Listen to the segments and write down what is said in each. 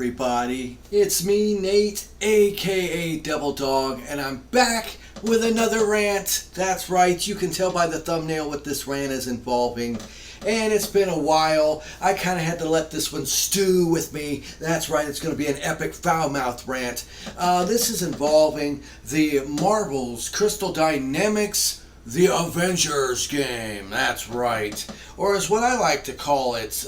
everybody? It's me, Nate, aka Double Dog, and I'm back with another rant. That's right, you can tell by the thumbnail what this rant is involving. And it's been a while. I kind of had to let this one stew with me. That's right, it's going to be an epic foul-mouthed rant. This is involving the Marvel's Crystal Dynamics The Avengers game. That's right. Or as what I like to call it,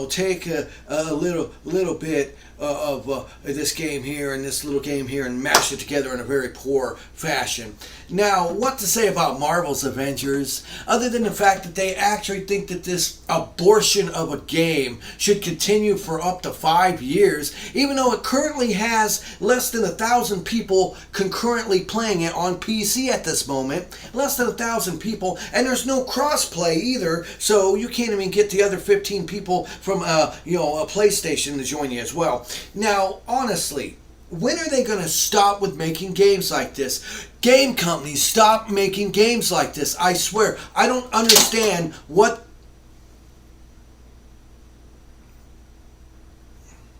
take a little bit of this game here and this little game here and mash it together in a very poor fashion. Now, what to say about Marvel's Avengers, other than the fact that they actually think that this abortion of a game should continue for up to 5 years, even though it currently has less than 1,000 people concurrently playing it on PC at this moment. Less than 1,000 people, and there's no cross-play either, so you can't even get the other 15 people from a PlayStation to join you as well. Now, honestly, when are they going to stop with making games like this? Game companies, stop making games like this. I swear, I don't understand what...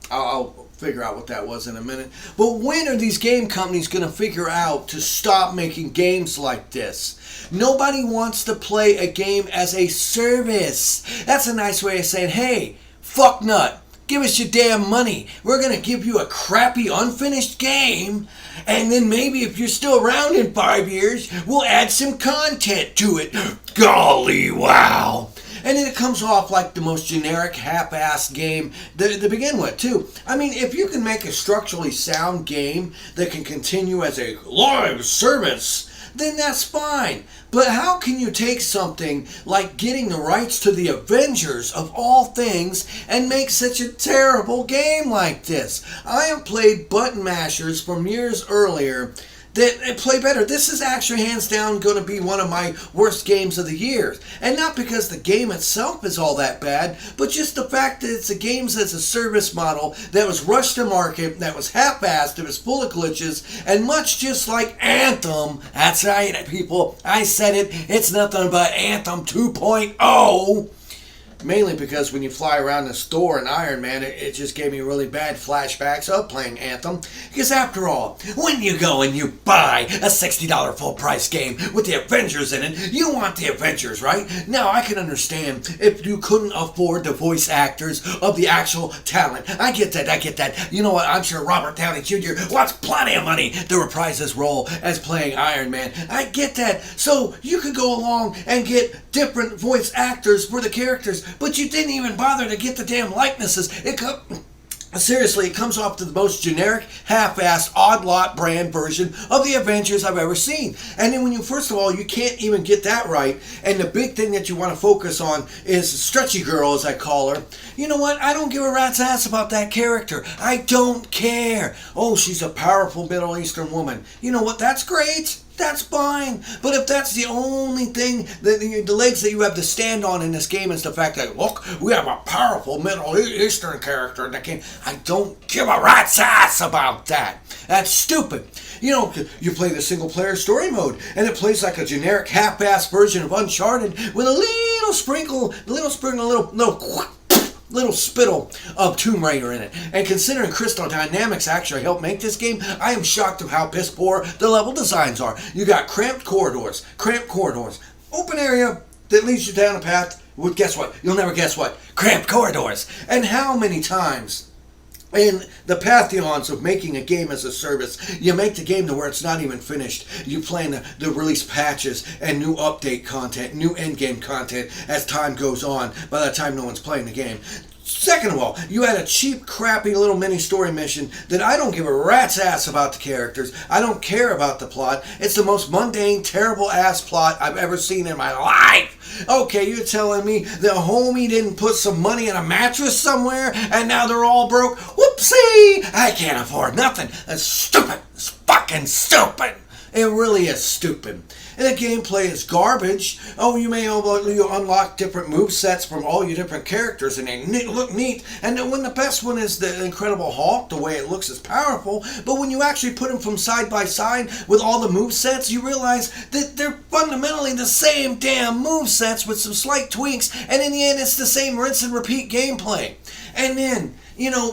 I'll figure out what that was in a minute. But when are these game companies going to figure out to stop making games like this? Nobody wants to play a game as a service. That's a nice way of saying, hey, fuck nut. Give us your damn money. We're going to give you a crappy, unfinished game, and then maybe if you're still around in 5 years, we'll add some content to it. Golly, wow. And then it comes off like the most generic, half-assed game to begin with, too. I mean, if you can make a structurally sound game that can continue as a live service, then that's fine. But how can you take something like getting the rights to the Avengers, of all things, and make such a terrible game like this? I have played button mashers from years earlier that play better. This is actually hands down going to be one of my worst games of the year. And not because the game itself is all that bad, but just the fact that it's a games as a service model that was rushed to market, that was half-assed, it was full of glitches, and much just like Anthem. That's right, people. I said it. It's nothing but Anthem 2.0. Mainly because when you fly around the store in Iron Man, it just gave me really bad flashbacks of playing Anthem. Because after all, when you go and you buy a $60 full price game with the Avengers in it, you want the Avengers, right? Now, I can understand if you couldn't afford the voice actors of the actual talent. I get that. You know what? I'm sure Robert Downey Jr. wants plenty of money to reprise his role as playing Iron Man. I get that. So you could go along and get different voice actors for the characters, but you didn't even bother to get the damn likenesses. Seriously, it comes off to the most generic, half-assed, odd-lot brand version of the Avengers I've ever seen. And then when you, first of all, you can't even get that right, and the big thing that you want to focus on is Stretchy Girl, as I call her. You know what? I don't give a rat's ass about that character. I don't care. Oh, she's a powerful Middle Eastern woman. You know what? That's great. That's fine. But if that's the only thing, the legs that you have to stand on in this game is the fact that, look, we have a powerful Middle Eastern character in the game, I don't give a rat's ass about that. That's stupid. You know, you play the single-player story mode, and it plays like a generic half-assed version of Uncharted with a little sprinkle, little spittle of Tomb Raider in it. And considering Crystal Dynamics actually helped make this game, I am shocked of how piss poor the level designs are. You got cramped corridors, open area that leads you down a path with, guess what? You'll never guess what? Cramped corridors. And how many times in the pantheons of making a game as a service, you make the game to where it's not even finished. You plan the release patches and new update content, new endgame content as time goes on, by the time no one's playing the game. Second of all, you had a cheap, crappy little mini-story mission that I don't give a rat's ass about the characters. I don't care about the plot. It's the most mundane, terrible-ass plot I've ever seen in my life. Okay, you're telling me the homie didn't put some money in a mattress somewhere and now they're all broke? Whoopsie! I can't afford nothing. That's stupid. It's fucking stupid. It really is stupid. And the gameplay is garbage. Oh, you may unlock different movesets from all your different characters, and they look neat. And then when the best one is the Incredible Hulk, the way it looks is powerful. But when you actually put them from side by side with all the movesets, you realize that they're fundamentally the same damn movesets with some slight tweaks. And in the end, it's the same rinse and repeat gameplay. And then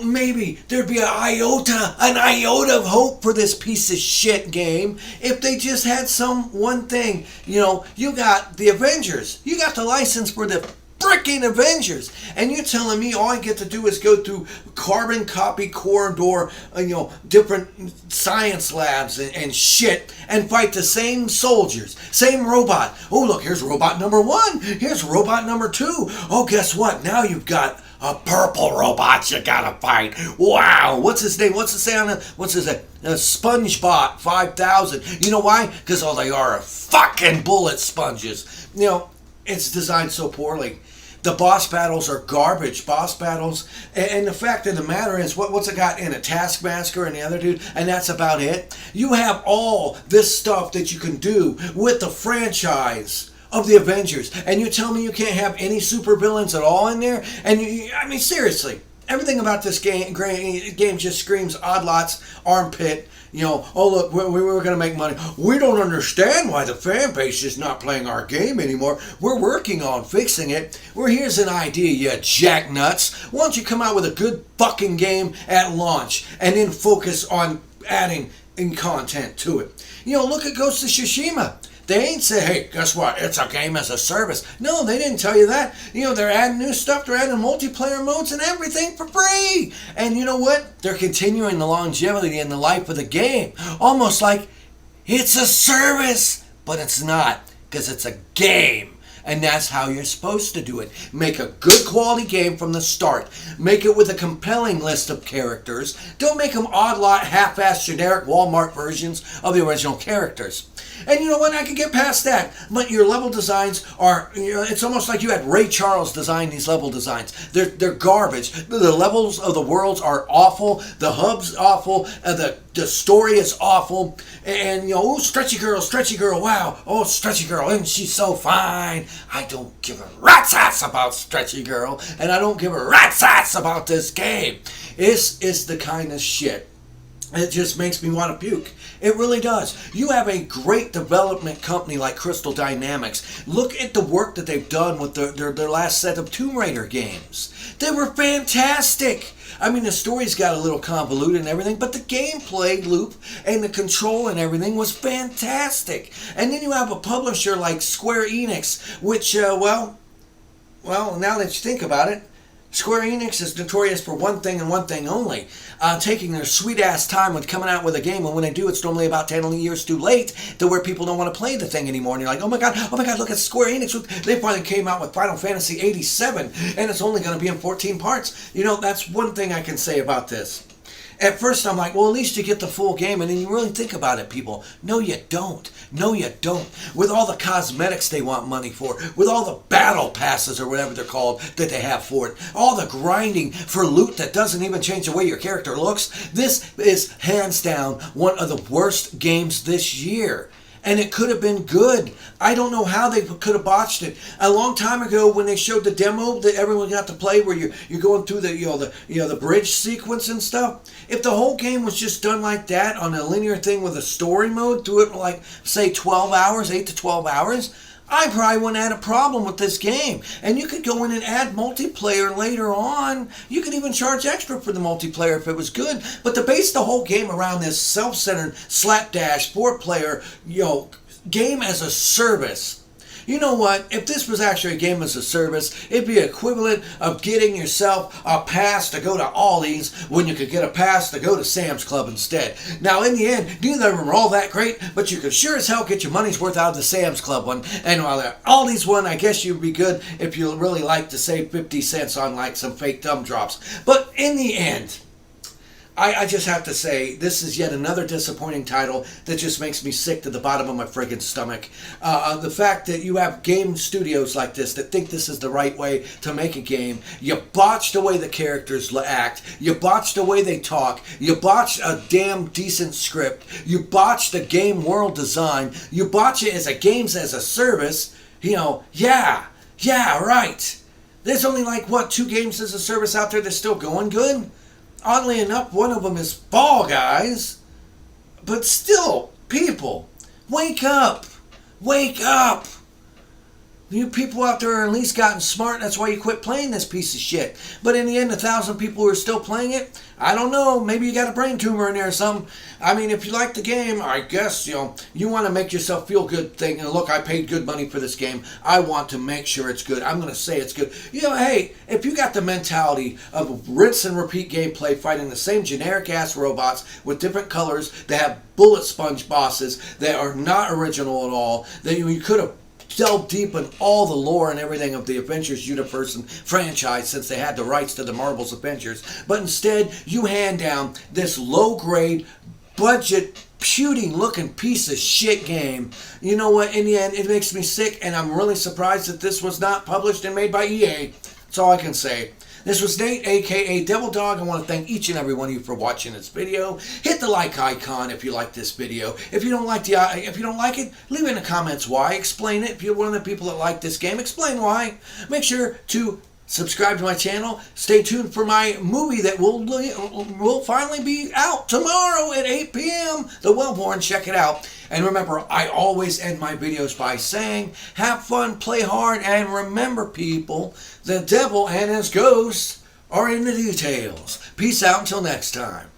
maybe there'd be an iota of hope for this piece of shit game if they just had one thing. You got the Avengers. You got the license for the freaking Avengers, and you're telling me all I get to do is go through carbon copy corridor, different science labs and shit, and fight the same soldiers, same robot. Oh, look, here's robot number 1. Here's robot number 2. Oh, guess what? Now you've got a purple robot you gotta fight. Wow, what's his name? What's his name? SpongeBot 5000. You know why? Because all they are fucking bullet sponges. It's designed so poorly. The boss battles are garbage boss battles, and the fact of the matter is, what's it got in a Taskmaster and the other dude, and that's about it. You have all this stuff that you can do with the franchise of the Avengers, and you tell me you can't have any supervillains at all in there? And seriously, everything about this game just screams odd lots, armpit. Oh look, we were going to make money. We don't understand why the fan base is not playing our game anymore. We're working on fixing it. Well, here's an idea, you jacknuts. Why don't you come out with a good fucking game at launch and then focus on adding in content to it? Look at Ghost of Tsushima. They ain't say, hey, guess what? It's a game as a service. No, they didn't tell you that. They're adding new stuff. They're adding multiplayer modes and everything for free. And you know what? They're continuing the longevity and the life of the game. Almost like it's a service, but it's not, because it's a game. And that's how you're supposed to do it. Make a good quality game from the start. Make it with a compelling list of characters. Don't make them odd lot, half-assed, generic Walmart versions of the original characters. And you know what? I can get past that. But your level designs are, it's almost like you had Ray Charles design these level designs. They're garbage. The levels of the worlds are awful. The hub's awful. The story is awful. And, Stretchy Girl, wow. Oh, Stretchy Girl, isn't she so fine? I don't give a rat's ass about Stretchy Girl. And I don't give a rat's ass about this game. This is the kind of shit. It just makes me want to puke. It really does. You have a great development company like Crystal Dynamics. Look at the work that they've done with their last set of Tomb Raider games. They were fantastic. The story's got a little convoluted and everything, but the gameplay loop and the control and everything was fantastic. And then you have a publisher like Square Enix, which, well, now that you think about it, Square Enix is notorious for one thing and one thing only, taking their sweet-ass time with coming out with a game, and when they do, it's normally about 10 years too late to where people don't want to play the thing anymore, and you're like, oh my god, look at Square Enix, they finally came out with Final Fantasy 87, and it's only going to be in 14 parts. That's one thing I can say about this. At first I'm like, well, at least you get the full game, and then you really think about it, people. No, you don't. No, you don't. With all the cosmetics they want money for, with all the battle passes or whatever they're called that they have for it, all the grinding for loot that doesn't even change the way your character looks, this is hands down one of the worst games this year. And it could have been good. I don't know how they could have botched it. A long time ago, when they showed the demo that everyone got to play, where you're going through the bridge sequence and stuff. If the whole game was just done like that on a linear thing with a story mode, do it like say 12 hours, 8 to 12 hours. I probably wouldn't have had a problem with this game. And you could go in and add multiplayer later on. You could even charge extra for the multiplayer if it was good. But to base the whole game around this self-centered, slapdash, four-player, game as a service. You know what? If this was actually a game as a service, it'd be equivalent of getting yourself a pass to go to Ollie's when you could get a pass to go to Sam's Club instead. Now, in the end, neither of them are all that great, but you could sure as hell get your money's worth out of the Sam's Club one. And while the Ollie's one, I guess you'd be good if you really like to save 50 cents on like some fake thumb drops. But in the end, I just have to say, this is yet another disappointing title that just makes me sick to the bottom of my friggin' stomach. The fact that you have game studios like this that think this is the right way to make a game, you botched the way the characters act, you botched the way they talk, you botched a damn decent script, you botched the game world design, you botch it as a games as a service, yeah, right. There's only like, 2 games as a service out there that's still going good? Oddly enough, one of them is Fall Guys. But still, people, wake up. Wake up. You people out there are at least gotten smart. That's why you quit playing this piece of shit. But in the end, 1,000 people who are still playing it, I don't know. Maybe you got a brain tumor in there or something. I mean, if you like the game, I guess, you want to make yourself feel good thinking, look, I paid good money for this game. I want to make sure it's good. I'm going to say it's good. Hey, if you got the mentality of rinse and repeat gameplay, fighting the same generic-ass robots with different colors that have bullet sponge bosses that are not original at all, that you could have delve deep in all the lore and everything of the Avengers universe and franchise since they had the rights to the Marvel's Avengers. But instead, you hand down this low-grade, budget, puting-looking piece of shit game. You know what? In the end, it makes me sick, and I'm really surprised that this was not published and made by EA. That's all I can say. This was Nate, aka Devil Dog. I want to thank each and every one of you for watching this video. Hit the like icon if you like this video. If you don't like it, leave it in the comments why. Explain it. If you're one of the people that like this game, explain why. Make sure to subscribe to my channel. Stay tuned for my movie that will finally be out tomorrow at 8 p.m. The Wellborn. Check it out. And remember, I always end my videos by saying, have fun, play hard, and remember, people, the devil and his ghosts are in the details. Peace out until next time.